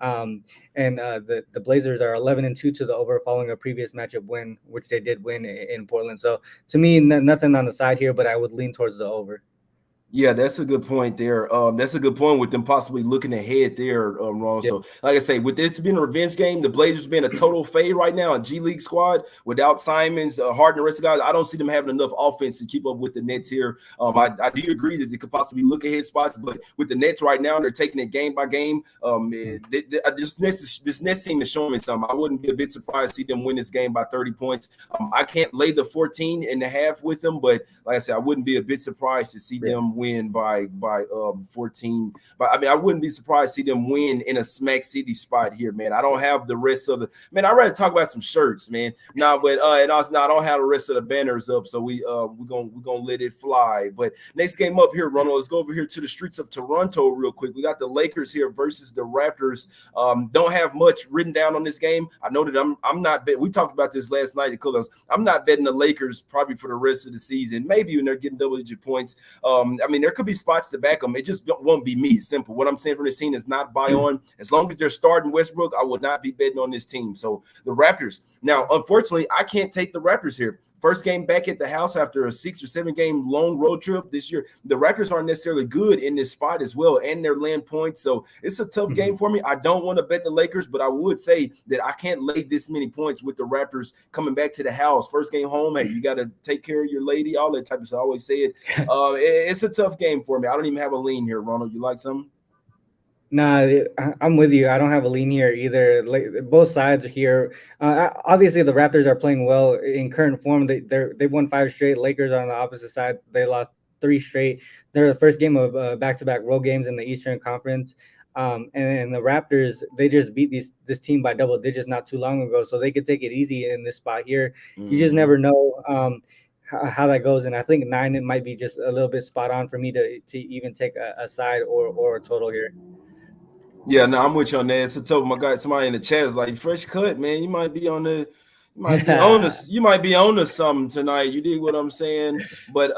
The Blazers are 11-2 to the over following a previous matchup win, which they did win in Portland. So to me, nothing on the side here, but I would lean towards the over. Yeah, that's a good point there. That's a good point with them possibly looking ahead there, Ron. Yep. So, like I say, with this being a revenge game, the Blazers being a total fade right now, a G League squad without Simons, Harden, the rest of the guys, I don't see them having enough offense to keep up with the Nets here. I do agree that they could possibly look ahead spots, but with the Nets right now, they're taking it game by game. This Nets team is showing me something. I wouldn't be a bit surprised to see them win this game by 30 points. I can't lay the 14.5 with them, but like I said, I wouldn't be a bit surprised to see them win by 14. But I mean, I wouldn't be surprised to see them win in a Smack City spot here, man. I don't have the rest of the man. I'd rather talk about some shirts, man. No, but and also I don't have the rest of the banners up, so we're gonna let it fly. But next game up here, Ronald. Let's go over here to the streets of Toronto real quick. We got the Lakers here versus the Raptors. Don't have much written down on this game. I know that I'm not bet. We talked about this last night at Cookhouse. I'm not betting the Lakers probably for the rest of the season. Maybe when they're getting double-digit points. I mean, there could be spots to back them. It just won't be me. It's simple. What I'm saying from this team is not buy on. As long as they're starting Westbrook, I would not be betting on this team. So the Raptors. Now, unfortunately, I can't take the Raptors here. First game back at the house after a 6 or 7 game long road trip this year. The Raptors aren't necessarily good in this spot as well, and they're laying points. So it's a tough game for me. I don't want to bet the Lakers, but I would say that I can't lay this many points with the Raptors coming back to the house. First game home, hey, you got to take care of your lady, all that type of stuff. I always say it. It's a tough game for me. I don't even have a lean here, Ronald. You like something? Nah, I'm with you. I don't have a lean here either. Both sides here. Obviously, the Raptors are playing well in current form. They won 5 straight. Lakers are on the opposite side. They lost 3 straight. They're the first game of back-to-back road games in the Eastern Conference. And the Raptors, they just beat this team by double digits not too long ago, so they could take it easy in this spot here. You just never know how that goes, and I think 9 it might be just a little bit spot on for me to even take a side or a total here. Yeah, no, I'm with you on that. It's a tough. My guy, somebody in the chat is like, fresh cut, man. You might be on the, you might be on this, you might be on to something tonight. You dig what I'm saying? But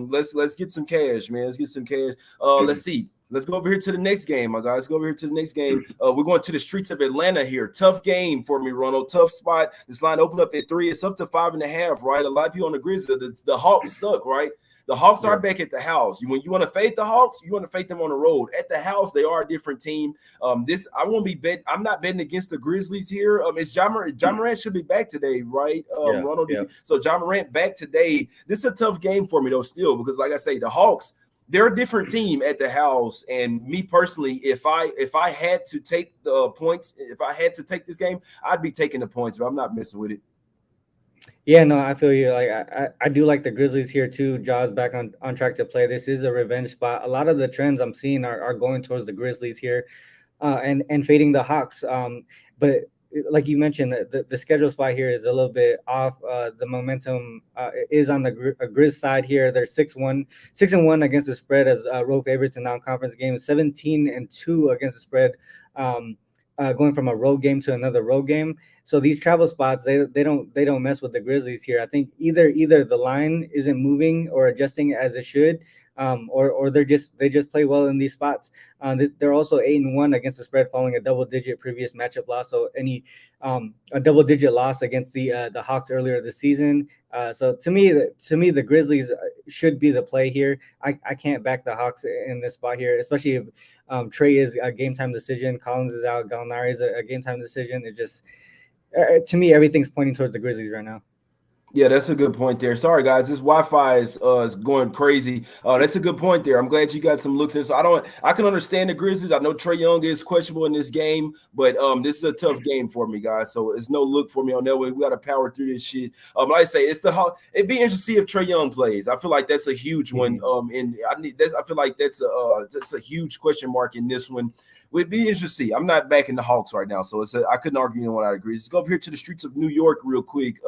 let's get some cash, man. Let's get some cash. Let's see. Let's go over here to the next game, my guys. Let's go over here to the next game. We're going to the streets of Atlanta here. Tough game for me, Ronald. Tough spot. This line opened up at 3. It's up to 5.5, right? A lot of people on the Grizzlies. The Hawks suck, right? The Hawks are back at the house. When you want to fade the Hawks, you want to fade them on the road. At the house, they are a different team. I won't be bet. I'm not betting against the Grizzlies here. It's John Morant should be back today, right? Ronald. Yeah. So John Morant back today. This is a tough game for me though, still, because like I say, the Hawks, they're a different team at the house. And me personally, if I had to take the points, if I had to take this game, I'd be taking the points, but I'm not messing with it. Yeah, no, I feel you. Like I do like the Grizzlies here too. Jaw's back on track to play. This is a revenge spot. A lot of the trends I'm seeing are going towards the Grizzlies here, and fading the Hawks. But like you mentioned, the schedule spot here is a little bit off. The momentum is on the Grizz side here. They're 6-1 against the spread as road favorites in non-conference games. 17-2 against the spread. Going from a road game to another road game. So these travel spots, they don't mess with the Grizzlies here. I think either the line isn't moving or adjusting as it should, or they just play well in these spots. They're also 8-1 against the spread following a double-digit previous matchup loss. So a double-digit loss against the Hawks earlier this season. So to me, the Grizzlies should be the play here. I can't back the Hawks in this spot here, especially if Trey is a game time decision. Collins is out. Gallinari is a game time decision. It just to me, everything's pointing towards the Grizzlies right now. Yeah, that's a good point there. Sorry, guys, this Wi-Fi is going crazy. That's a good point there. I'm glad you got some looks in. So I can understand the Grizzlies. I know Trae Young is questionable in this game, but this is a tough game for me, guys. So it's no look for me on that one. We got to power through this shit. Like I say, it'd be interesting to see if Trae Young plays. I feel like that's a huge one. And I feel like that's a huge question mark in this one. Would be interesting to see. I'm not backing the Hawks right now, so I couldn't argue anyone out of Greece. Let's go over here to the streets of New York real quick.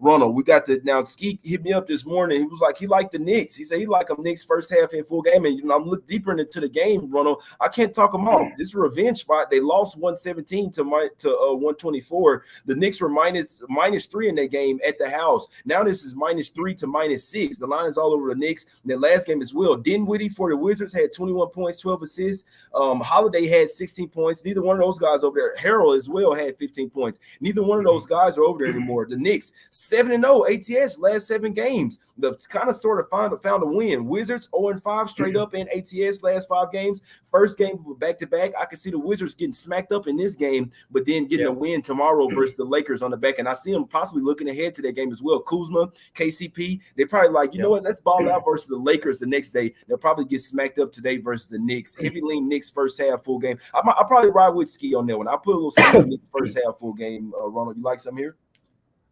Ronald, we got now Skeet hit me up this morning. He was like, he liked the Knicks. He said he liked them Knicks first half in full game. And I'm looking deeper into the game, Ronald. I can't talk them off. This is a revenge spot. They lost 117 to 124. The Knicks were -3 in that game at the house. Now this is -3 to -6. The line is all over the Knicks. In the last game as well. Dinwiddie for the Wizards had 21 points, 12 assists. Holiday had 16 points. Neither one of those guys over there. Harrell as well had 15 points. Neither one of those guys are over there anymore. The Knicks 7-0 ATS last 7 games. The kind of sort of found a win. Wizards 0-5 straight up in ATS last 5 games. First game back-to-back. I can see the Wizards getting smacked up in this game, but then getting a win tomorrow versus the Lakers on the back. And I see them possibly looking ahead to that game as well. Kuzma, KCP, they probably like, you know what, let's ball out versus the Lakers the next day. They'll probably get smacked up today versus the Knicks. Heavy lean Knicks first half full game. I'll probably ride with Ski on that one. I'll put a little ski on Knicks first half full game. Ronald, you like something here?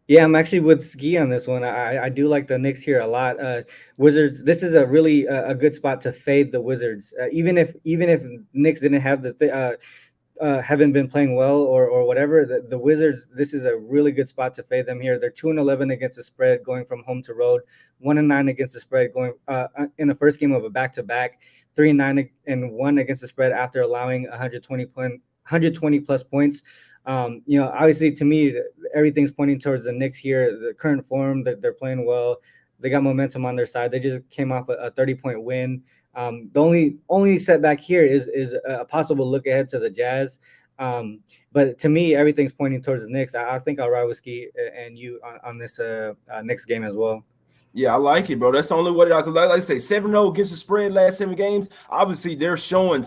Yeah, I'm actually with Ski on this one. I do like the Knicks here a lot. Wizards. This is a really a good spot to fade the Wizards. Even if Knicks didn't have haven't been playing well or whatever, the Wizards. This is a really good spot to fade them here. They're 2-11 against the spread going from home to road. 1-9 against the spread going in the first game of a back-to-back. 3-9-1 against the spread after allowing 120 plus points. Obviously, to me, everything's pointing towards the Knicks here. The current form, that they're playing well. They got momentum on their side. They just came off a 30-point win. The only setback here is a possible look ahead to the Jazz. But to me, everything's pointing towards the Knicks. I think I'll ride with Ski and you on this Knicks game as well. Yeah, I like it, bro. That's the only way that I could, like I say, 7-0 against the spread last 7 games. Obviously, they're showing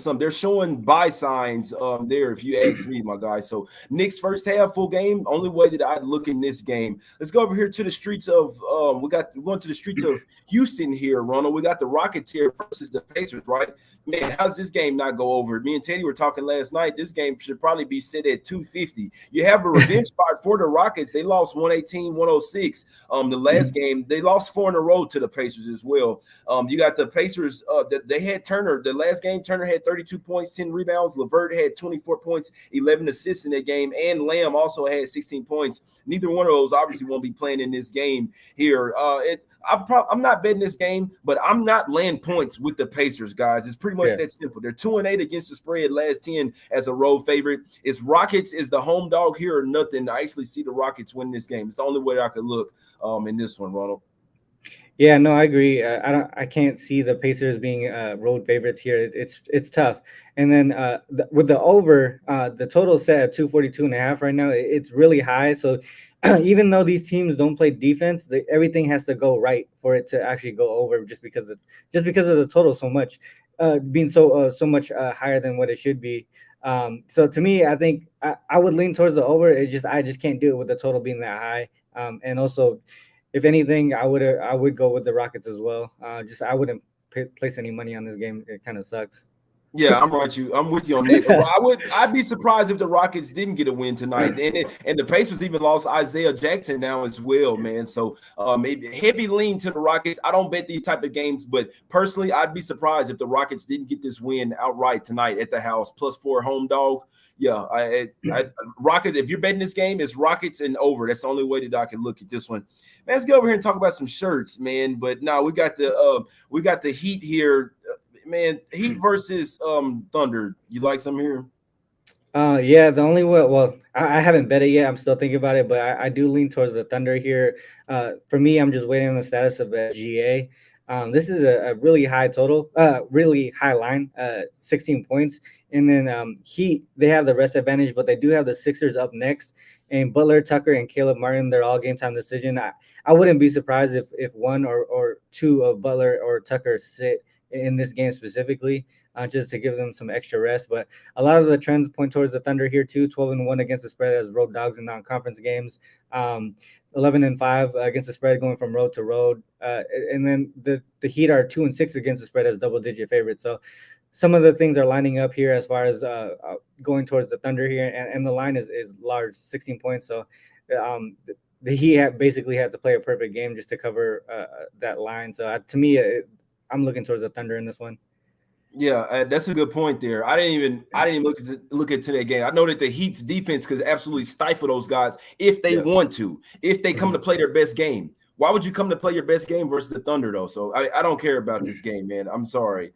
buy signs there, if you ask me, my guy. So Knicks first half full game, only way that I'd look in this game. Let's go over here to the streets of we're going to the streets of Houston here, Ronald. We got the Rockets here versus the Pacers, right? Man, how's this game not go over? Me and Teddy were talking last night. This game should probably be set at 250. You have a revenge spot for the Rockets. They lost 118-106. The last game, they lost 4 in a row to the Pacers as well. You got the Pacers. They had Turner. The last game, Turner had 32 points, 10 rebounds. LeVert had 24 points, 11 assists in that game, and Lamb also had 16 points. Neither one of those obviously won't be playing in this game here. I'm not betting this game, but I'm not laying points with the Pacers, guys. It's pretty much that simple. They're 2-8 against the spread last 10 as a road favorite. It's Rockets is the home dog here or nothing. I actually see the Rockets win this game. It's the only way I could look in this one, Ronald. Yeah, no, I agree. I can't see the Pacers being road favorites here. It's tough. And then with the over, the total set at 242.5 right now. It's really high. So even though these teams don't play defense, everything has to go right for it to actually go over. Just because of the total so much being so much higher than what it should be. So to me, I think I would lean towards the over. I just can't do it with the total being that high. And also, if anything, I would go with the Rockets as well. I wouldn't place any money on this game. It kind of sucks. Yeah, I'm with you on that. I'd be surprised if the Rockets didn't get a win tonight. And the Pacers even lost Isaiah Jackson now as well, man. So maybe heavy lean to the Rockets. I don't bet these type of games, but personally, I'd be surprised if the Rockets didn't get this win outright tonight at the house. +4 home dog. Yeah, Rockets. If you're betting this game, it's Rockets and over. That's the only way that I can look at this one. Man, let's go over here and talk about some shirts, man. But no, we got the Heat here. Man, Heat versus Thunder. You like some here? Yeah, the only way. Well, I haven't bet it yet. I'm still thinking about it, but I do lean towards the Thunder here. For me, I'm just waiting on the status of GA. This is a really high total, really high line, 16 points. And then Heat, they have the rest advantage, but they do have the Sixers up next. And Butler, Tucker, and Caleb Martin, they're all game time decision. I wouldn't be surprised if one or two of Butler or Tucker sit in this game specifically, just to give them some extra rest. But a lot of the trends point towards the Thunder here too. 12-1 against the spread as road dogs in non-conference games. 11-5 against the spread going from road to road. And then the Heat are 2-6 against the spread as double-digit favorites. So some of the things are lining up here as far as going towards the Thunder here, and the line is large, 16 points. So the Heat basically had to play a perfect game just to cover that line. So to me, I'm looking towards the Thunder in this one. Yeah, that's a good point there. I didn't even look into that game. I know that the Heat's defense could absolutely stifle those guys if they want to, if they come to play their best game. Why would you come to play your best game versus the Thunder though? So I don't care about this game, man. I'm sorry.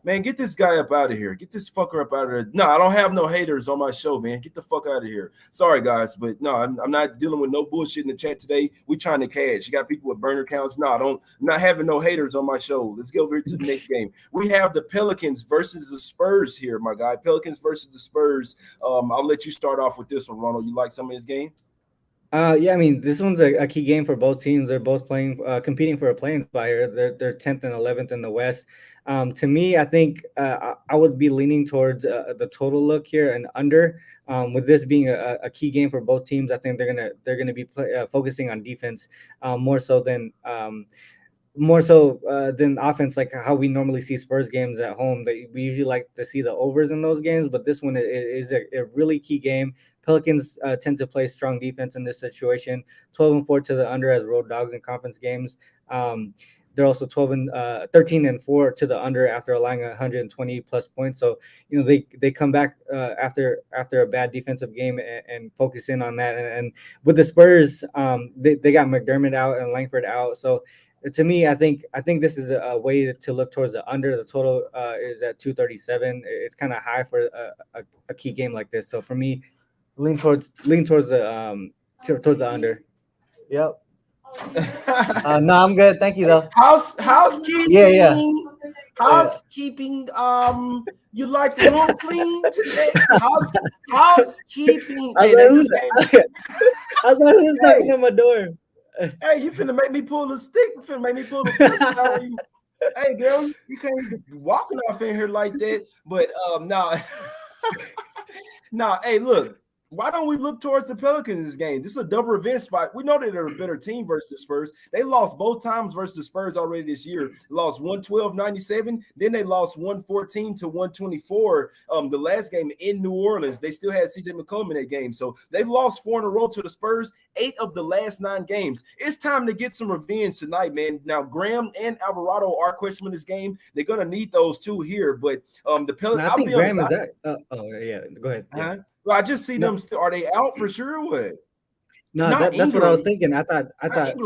Man, get this guy up out of here. Get this fucker up out of here. No, I don't have no haters on my show, man. Get the fuck out of here. Sorry, guys, but no, I'm not dealing with no bullshit in the chat today. We trying to cash. You got people with burner accounts. No, I'm not having no haters on my show. Let's go over to the next game. We have the Pelicans versus the Spurs here, my guy. Pelicans versus the Spurs. I'll let you start off with this one, Ronald. You like some of this game? Yeah, I mean, this one's a key game for both teams. They're both competing for a playing spot here. They're 10th and 11th in the West. To me, I think I would be leaning towards the total look here and under. With this being a key game for both teams, I think they're gonna be focusing on defense more so than offense, like how we normally see Spurs games at home. That we usually like to see the overs in those games, but this one is a really key game. Pelicans tend to play strong defense in this situation. 12-4 to the under as road dogs in conference games. They're also 13-4 to the under after allowing 120 plus points. So they come back after a bad defensive game and focus in on that. And with the Spurs, they got McDermott out and Langford out. So to me, I think this is a way to look towards the under. The total is at 237. It's kind of high for a key game like this. So for me, lean towards the under. Yep. No, I'm good. Thank you though. Housekeeping. Yeah. Housekeeping. You like room clean today? Housekeeping. I was like, who's knocking on my door? Hey, you finna make me pull a stick. You finna make me pull a touchdown. Hey, girl, you can't be walking off in here like that. But no. Hey, look. Why don't we look towards the Pelicans in this game? This is a double revenge spot. We know that they're a better team versus the Spurs. They lost both times versus the Spurs already this year. They lost 112-97. Then they lost 114-124. The last game in New Orleans, they still had CJ McCollum in that game. So they've lost 4 in a row to the Spurs, 8 of the last 9 games. It's time to get some revenge tonight, man. Now, Graham and Alvarado are questioning this game. They're going to need those two here. But the Pelicans, I think Graham is that. Yeah, go ahead. Yeah. Well, I just see them. Are they out for sure? Or what? No, that's what I was thinking. I thought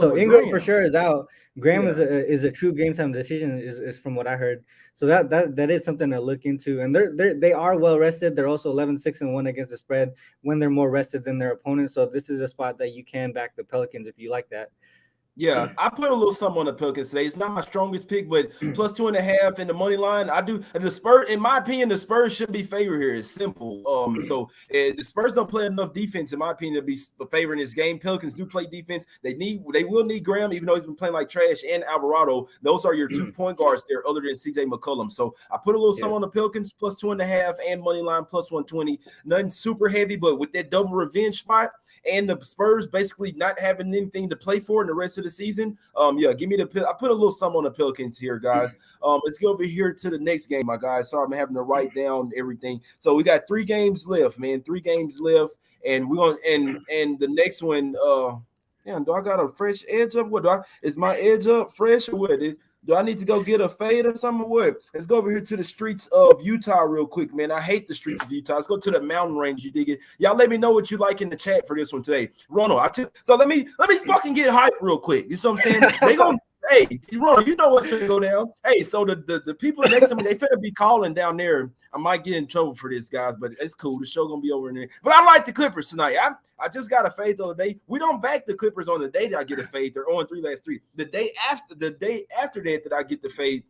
so. Ingram for sure is out. Graham is a true game time decision, is from what I heard. So that is something to look into. And they are well rested. They're also 11-6-1 against the spread when they're more rested than their opponents. So this is a spot that you can back the Pelicans if you like that. Yeah, I put a little something on the Pelicans today. It's not my strongest pick, but plus 2.5 in the money line. I do. The Spurs, in my opinion, the Spurs should be favored here. It's simple. So the Spurs don't play enough defense, in my opinion, to be favoring this game. Pelicans do play defense. They will need Graham, even though he's been playing like trash, and Alvarado. Those are your 2 point guards there, other than CJ McCollum. So I put a little something on the Pelicans plus 2.5 and money line plus 120. Nothing super heavy, but with that double revenge spot. And the Spurs basically not having anything to play for in the rest of the season. Give me I put a little something on the Pelicans here, guys. Let's go over here to the next game, my guys. Sorry, I'm having to write down everything. So we got 3 games left, man. 3 games left, and we're gonna and the next one. Do I got a fresh edge up? Is my edge up fresh or what? Do I need to go get a fade or something? What? Let's go over here to the streets of Utah real quick, man. I hate the streets of Utah. Let's go to the mountain range. You dig it? Y'all let me know what you like in the chat for this one today. Ronald, so let me fucking get hyped real quick. You know what I'm saying? They gonna hey, Ronald, you know what's gonna go down. Hey, so the people next to me, they finna be calling down there. I might get in trouble for this, guys, but it's cool. The show gonna be over in there. But I like the Clippers tonight. I just got a fade the other day. We don't back the Clippers on the day that I get a fade. They're 0-3 last 3. The day after that I get the fade.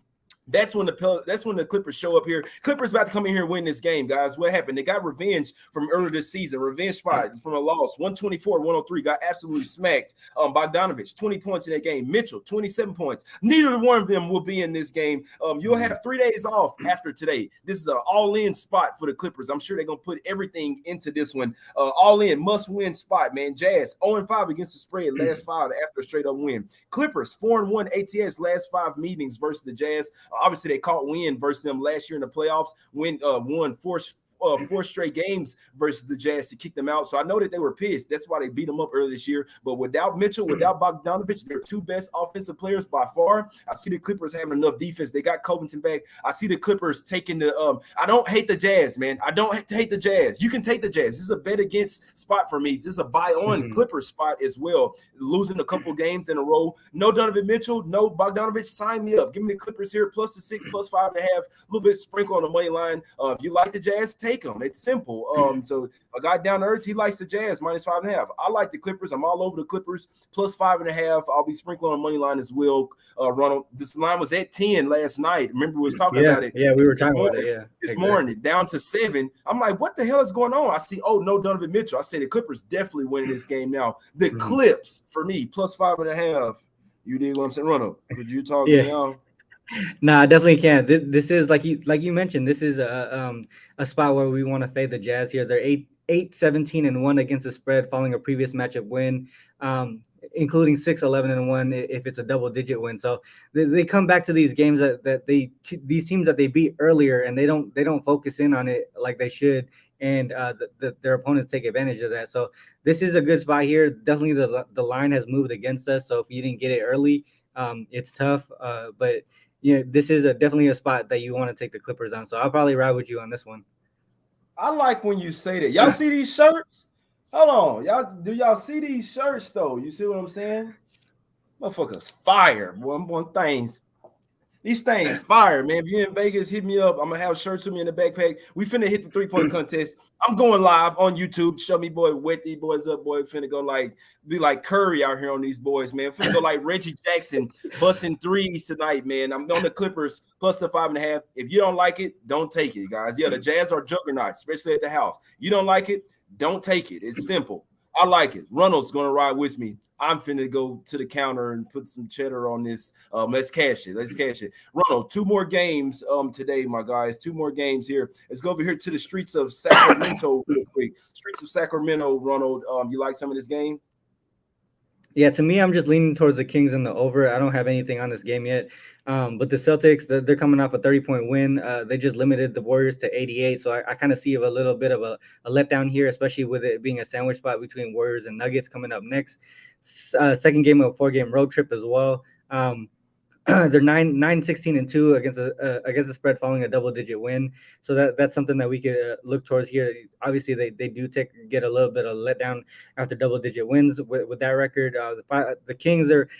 That's when the Clippers show up here. Clippers about to come in here and win this game, guys. What happened? They got revenge from earlier this season. Revenge spot from a loss. 124-103. Got absolutely smacked. Bogdanovich, 20 points in that game. Mitchell, 27 points. Neither one of them will be in this game. You'll have 3 days off after today. This is an all-in spot for the Clippers. I'm sure they're going to put everything into this one. All-in, must-win spot, man. Jazz, 0-5 against the spread. Last 5 after a straight-up win. Clippers, 4-1 ATS last 5 meetings versus the Jazz. Obviously, they caught wind versus them last year in the playoffs. Won four straight games versus the Jazz to kick them out. So I know that they were pissed. That's why they beat them up earlier this year. But without Mitchell, without Bogdanovich, they're two best offensive players by far. I see the Clippers having enough defense. They got Covington back. I see the Clippers taking the I don't hate the Jazz, man. I don't hate the Jazz. You can take the Jazz. This is a bet against spot for me. This is a buy on Clippers spot as well. Losing a couple games in a row. No Donovan Mitchell, no Bogdanovich. Sign me up. Give me the Clippers here, plus the 6, plus 5.5. A little bit sprinkle on the money line. If you like the Jazz, take them. It's simple. So a guy down to earth, he likes the Jazz minus 5.5. I like the Clippers. I'm all over the Clippers plus 5.5. I'll be sprinkling on the money line as well. Ronald, this line was at 10 last night. Remember, we was talking about it. Yeah, we were talking about it. Yeah, this morning down to 7. I'm like, what the hell is going on? I see, no Donovan Mitchell. I say the Clippers definitely winning this game now. The Clips for me plus 5.5. You dig what I'm saying, Ronald? Could you talk me on? No, I definitely can't. This is like you mentioned. This is a spot where we want to fade the Jazz here. They're 8-17-1 against the spread, following a previous matchup win, including 6-11-1 if it's a double-digit win. So they come back to these games these teams that they beat earlier, and they don't focus in on it like they should, and their opponents take advantage of that. So this is a good spot here. Definitely, the line has moved against us. So if you didn't get it early, it's tough. But this is definitely a spot that you want to take the Clippers on. So I'll probably ride with you on this one. I like when you say that. Y'all see these shirts? Hold on. Do y'all see these shirts, though? You see what I'm saying? Motherfuckers fire. One things. These things fire, man. If you're in Vegas, hit me up. I'm going to have shirts with me in the backpack. We finna hit the 3-point contest. I'm going live on YouTube. Show me, boy, wet these boys up, boy. Finna go be like Curry out here on these boys, man. Finna go like Reggie Jackson busting threes tonight, man. I'm on the Clippers plus the 5.5. If you don't like it, don't take it, guys. Yeah, the Jazz are juggernauts, especially at the house. You don't like it, don't take it. It's simple. I like it. Ronald's going to ride with me. I'm finna go to the counter and put some cheddar on this. Let's cash it. Ronald, 2 more games today, my guys. 2 more games here. Let's go over here to the streets of Sacramento real quick. Streets of Sacramento, Ronald. You like some of this game? Yeah, to me, I'm just leaning towards the Kings and the over. I don't have anything on this game yet. But the Celtics, they're coming off a 30-point win. They just limited the Warriors to 88. So I kind of see a little bit of a letdown here, especially with it being a sandwich spot between Warriors and Nuggets coming up next. Second game of a 4-game road trip as well. They're 9-16-2 against the spread following a double-digit win. So that's something that we could look towards here. Obviously, they do get a little bit of letdown after double-digit wins with that record. The Kings are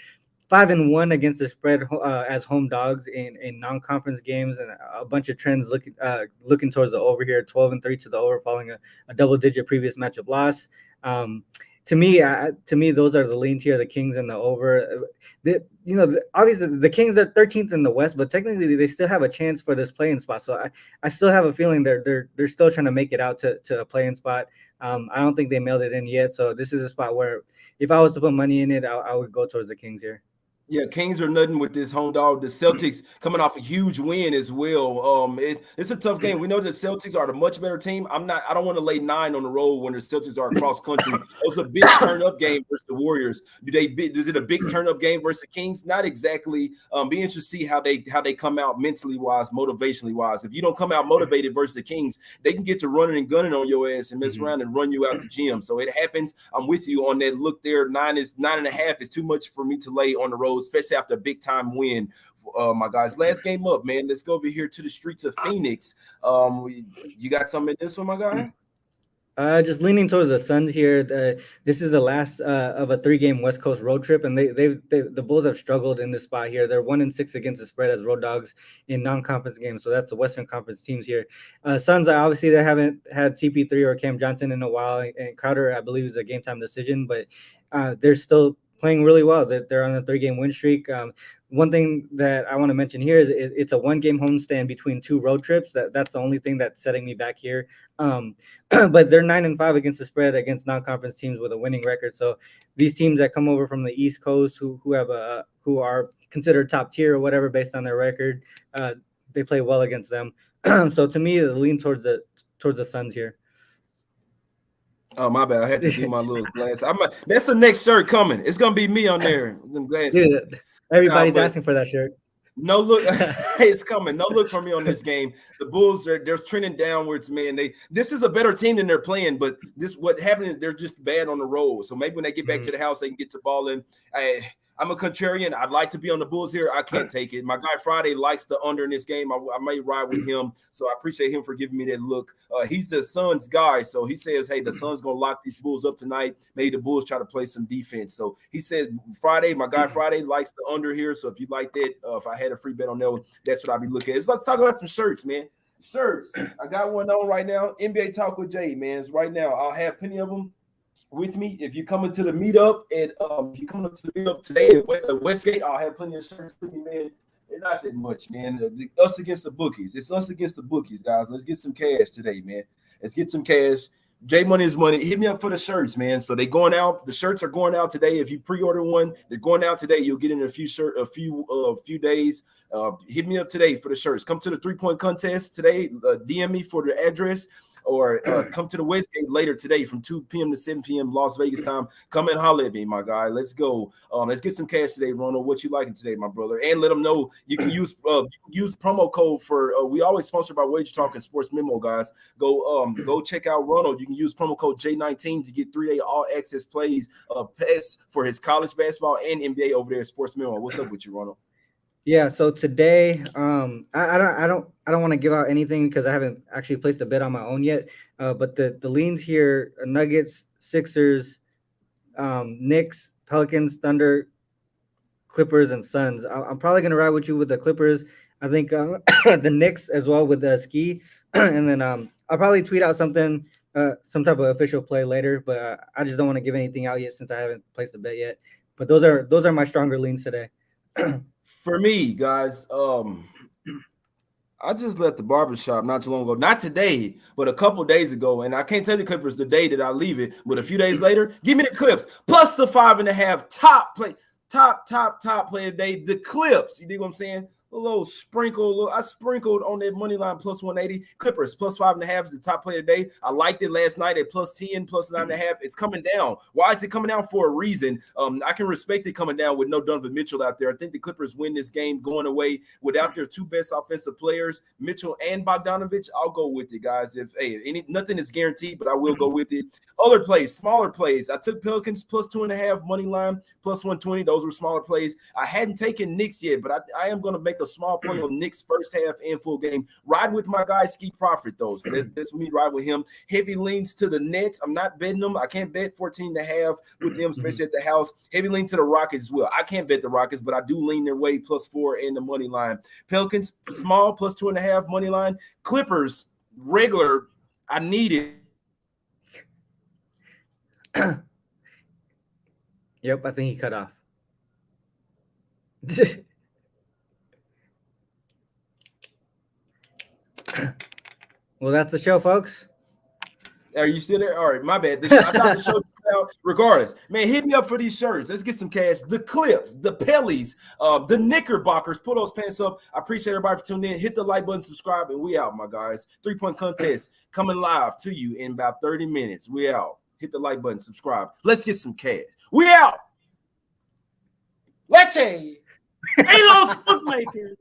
5-1 against the spread as home dogs in non-conference games, and a bunch of trends looking towards the over here. 12-3 to the over following a double-digit previous matchup loss. To me, those are the leans here: the Kings and the over. Obviously the Kings are 13th in the West, but technically they still have a chance for this play-in spot. So I still have a feeling they're still trying to make it out to a play-in spot. I don't think they mailed it in yet. So this is a spot where if I was to put money in it, I would go towards the Kings here. Yeah, Kings are nothing with this home dog. The Celtics coming off a huge win as well. It's a tough game. We know the Celtics are the much better team. I don't want to lay 9 on the road when the Celtics are across country. It was a big turn-up game versus the Warriors. Is it a big turn-up game versus the Kings? Not exactly. Be interested to see how they come out mentally wise, motivationally wise. If you don't come out motivated versus the Kings, they can get to running and gunning on your ass and mess around and run you out the gym. So it happens. I'm with you on that look there. 9.5 is too much for me to lay on the road, especially after a big time win. My guys, last game up, man. Let's go over here to the streets of Phoenix. You got something in this one, my guy? Just leaning towards the Suns here. This is the last of a 3-game West Coast road trip, and the Bulls have struggled in this spot here. They're 1-6 against the spread as road dogs in non-conference games. So that's the Western Conference teams here. Suns, obviously, they haven't had CP3 or Cam Johnson in a while, and Crowder, I believe, is a game time decision, but they're still playing really well. They're on a 3-game win streak. One thing that I want to mention here is it's a 1-game homestand between 2 road trips. That's the only thing that's setting me back here. But they're 9-5 against the spread against non-conference teams with a winning record. So these teams that come over from the East Coast who are considered top tier or whatever based on their record, they play well against them. So to me, the lean towards the Suns here. Oh, my bad. I had to do my little glass. That's the next shirt coming. It's gonna be me on there. Them glasses. Dude, everybody's asking for that shirt. No look, it's coming. No look for me on this game. The Bulls, they're trending downwards, man. This is a better team than they're playing, but what happened is they're just bad on the road. So maybe when they get back to the house, they can get to balling. I'm a contrarian. I'd like to be on the Bulls here. I can't take it. My guy Friday likes the under in this game. I may ride with him, so I appreciate him for giving me that look. He's the Suns guy, so he says, hey, the Suns going to lock these Bulls up tonight. Maybe the Bulls try to play some defense. So he said Friday, my guy Friday likes the under here, so if you like that, if I had a free bet on that one, that's what I'd be looking at. Let's talk about some shirts, man. Shirts. I got one on right now. NBA Talk with Jay, man. Right now, I'll have plenty of them with me. If you come into the meetup and if you come into the meetup today at Westgate, I'll have plenty of shirts with me, man. They're not that much, man. Us against the bookies. It's us against the bookies, guys. Let's get some cash today, man. Let's get some cash. J Money is money. Hit me up for the shirts, man. So they going out. The shirts are going out today. If you pre-order one, they're going out today. You'll get in a few days. Hit me up today for the shirts. Come to the 3-point contest today. DM me for the address. Or come to the Westgate later today from 2 p.m. to 7 p.m. Las Vegas time. Come and holler at me, my guy. Let's go. Let's get some cash today, Ronald. What you liking today, my brother? And let them know you can use promo code for. We always sponsored by Wager Talk and Sports Memo, guys. Go check out Ronald. You can use promo code J19 to get 3-day all access plays pass for his college basketball and NBA over there at Sports Memo. What's up with you, Ronald? Yeah, so today, I don't want to give out anything because I haven't actually placed a bet on my own yet. But the leans here are Nuggets, Sixers, Knicks, Pelicans, Thunder, Clippers, and Suns. I'm probably gonna ride with you with the Clippers. I think the Knicks as well with the ski, and then I'll probably tweet out something, some type of official play later. But I just don't want to give anything out yet since I haven't placed a bet yet. But those are my stronger leans today. For me, guys, I just left the barbershop not too long ago. Not today, but a couple days ago. And I can't tell the Clippers the day that I leave it, but a few days later, give me the Clips. Plus the 5.5 top play today. The Clips. You dig what I'm saying? A little sprinkle. I sprinkled on that money line plus 180. Clippers plus 5.5 is the top play today. I liked it last night at plus 10, plus 9.5. It's coming down. Why is it coming down? For a reason. I can respect it coming down with no Donovan Mitchell out there. I think the Clippers win this game going away without their two best offensive players, Mitchell and Bogdanovich. I'll go with it, guys. Nothing is guaranteed, but I will go with it. Other plays, smaller plays. I took Pelicans plus 2.5 money line plus 120. Those were smaller plays. I hadn't taken Knicks yet, but I am going to make a small play on Knicks first half and full game. Ride with my guy Ski Profit though. So that's me. Ride with him. Heavy leans to the Nets. I'm not betting them. I can't bet 14.5 with them, especially at the house. Heavy lean to the Rockets as well. I can't bet the Rockets, but I do lean their way plus 4 in the money line. Pelicans small plus 2.5 money line. Clippers regular. I need it. Yep, I think he cut off. Well, that's the show, folks. Are you still there? All right, my bad. I thought the show was out. Regardless, man, hit me up for these shirts. Let's get some cash. The Clips, the Pellies, the Knickerbockers. Pull those pants up. I appreciate everybody for tuning in. Hit the like button, subscribe, and we out, my guys. 3-point contest coming live to you in about 30 minutes. We out. Hit the like button, subscribe. Let's get some cash. We out. Let's say, hey, those bookmakers.